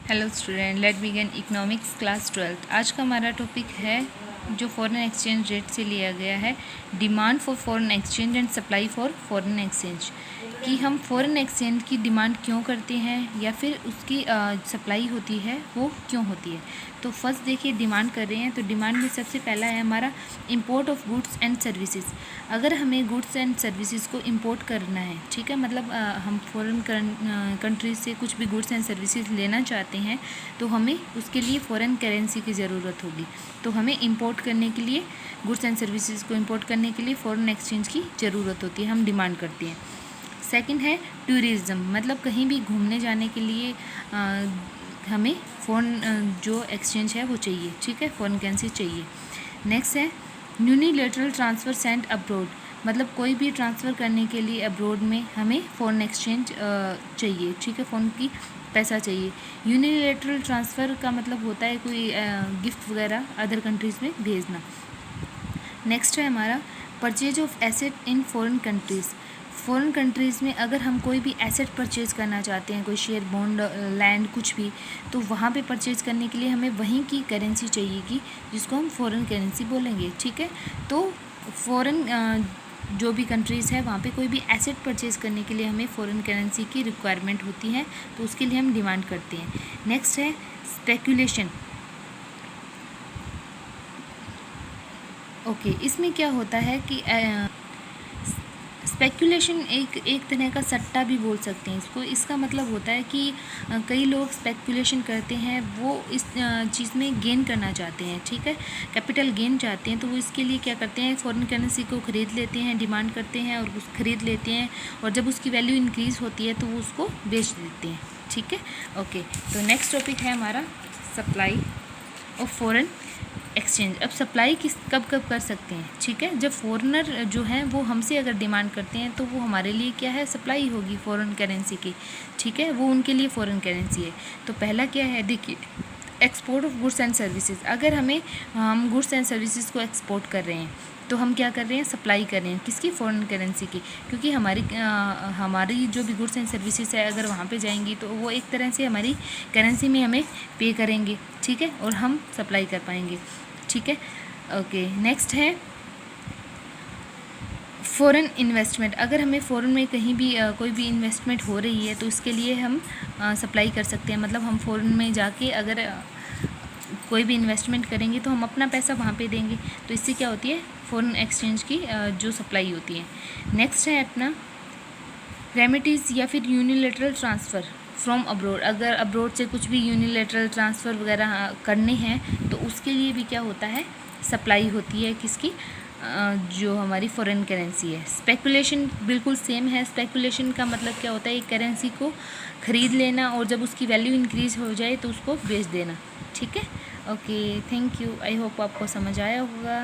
Hello student, let begin economics class 12। आज का हमारा टॉपिक है जो फॉरेन एक्सचेंज रेट से लिया गया है, demand for foreign exchange and supply for foreign exchange, कि हम फॉरेन एक्सचेंज की डिमांड क्यों करते हैं या फिर उसकी सप्लाई होती है वो क्यों होती है। तो फर्स्ट देखिए, डिमांड कर रहे हैं तो डिमांड में सबसे पहला है हमारा import of goods and services. अगर हमें गुड्स एंड सर्विसेज को इंपोर्ट करना है, ठीक है, मतलब हम फॉरेन कंट्रीज से कुछ भी गुड्स एंड सर्विसेज लेना चाहते हैं तो हमें उसके लिए फॉरेन करेंसी की ज़रूरत होगी। तो हमें इंपोर्ट करने के लिए, गुड्स एंड सर्विसेज को इंपोर्ट करने के लिए फॉरेन एक्सचेंज की ज़रूरत होती है, हम डिमांड करते हैं। सेकंड है टूरिज़्म, मतलब कहीं भी घूमने जाने के लिए हमें फॉरेन जो एक्सचेंज है वो चाहिए, ठीक है, फॉरेन करेंसी चाहिए। नेक्स्ट है यूनिलैटरल ट्रांसफ़र सेंट अब्रॉड, मतलब कोई भी ट्रांसफ़र करने के लिए अब्रॉड में हमें फॉरेन एक्सचेंज चाहिए, ठीक है, फ़ोन की पैसा चाहिए। यूनिलैटरल ट्रांसफ़र का मतलब होता है कोई गिफ्ट वगैरह अदर कंट्रीज़ में भेजना। नेक्स्ट है हमारा purchase of asset in foreign countries. Foreign countries में अगर हम कोई भी एसेट परचेज करना चाहते हैं, कोई शेयर, बॉन्ड, लैंड, कुछ भी, तो वहाँ पे परचेज करने के लिए हमें वहीं की करेंसी चाहिए कि जिसको हम फॉरेन करेंसी बोलेंगे, ठीक है। तो फॉरेन जो भी कंट्रीज़ है वहाँ पे कोई भी एसेट परचेज करने के लिए हमें फ़ॉरेन करेंसी की रिक्वायरमेंट होती है, तो उसके लिए हम डिमांड करते हैं। नेक्स्ट है स्पेकुलेशन। ओके, इसमें क्या होता है कि स्पेकुलेशन एक तरह का सट्टा भी बोल सकते हैं इसको। इसका मतलब होता है कि कई लोग स्पेकुलेशन करते हैं, वो इस चीज़ में गेन करना चाहते हैं, ठीक है, कैपिटल गेन चाहते हैं, तो वो इसके लिए क्या करते हैं, फॉरेन करेंसी को ख़रीद लेते हैं, डिमांड करते हैं और उस ख़रीद लेते हैं, और जब उसकी वैल्यू इंक्रीज़ होती है तो वो उसको बेच देते हैं, ठीक है। ओके, तो नेक्स्ट टॉपिक है हमारा सप्लाई ऑफ फॉरेन एक्सचेंज। अब सप्लाई किस कब कब कर सकते हैं, ठीक है, जब फॉरेनर जो है वो हमसे अगर डिमांड करते हैं तो वो हमारे लिए क्या है, सप्लाई होगी फॉरेन करेंसी की, ठीक है, वो उनके लिए फॉरेन करेंसी है। तो पहला क्या है, देखिए, export of goods and services. अगर हम गुड्स एंड सर्विसेज को एक्सपोर्ट कर रहे हैं तो हम क्या कर रहे हैं, सप्लाई कर रहे हैं किसकी, फॉरेन करेंसी की, क्योंकि हमारी जो भी गुड्स एंड सर्विसेज है अगर वहाँ पे जाएंगी तो वो एक तरह से हमारी करेंसी में हमें पे करेंगे, ठीक है, और हम सप्लाई कर पाएंगे, ठीक है। ओके, नेक्स्ट है फ़ॉरेन इन्वेस्टमेंट। अगर हमें फ़ॉरेन में कहीं भी कोई भी इन्वेस्टमेंट हो रही है तो उसके लिए हम सप्लाई कर सकते हैं, मतलब हम फ़ॉरेन में जाके अगर कोई भी इन्वेस्टमेंट करेंगे तो हम अपना पैसा वहाँ पे देंगे, तो इससे क्या होती है, फ़ॉरेन एक्सचेंज की जो सप्लाई होती है। नेक्स्ट है अपना रेमिटीज़ या फिर यूनिलैटरल ट्रांसफ़र फ्रॉम अब्रॉड। अगर अब्रॉड से कुछ भी यूनिलैटरल ट्रांसफ़र वगैरह करने हैं तो उसके लिए भी क्या होता है, सप्लाई होती है किसकी, जो हमारी फॉरेन करेंसी है। स्पेकुलेशन बिल्कुल सेम है। स्पेकुलेशन का मतलब क्या होता है, एक करेंसी को ख़रीद लेना और जब उसकी वैल्यू इंक्रीज़ हो जाए तो उसको बेच देना, ठीक है। Okay, thank you, I hope आपको समझ आया होगा।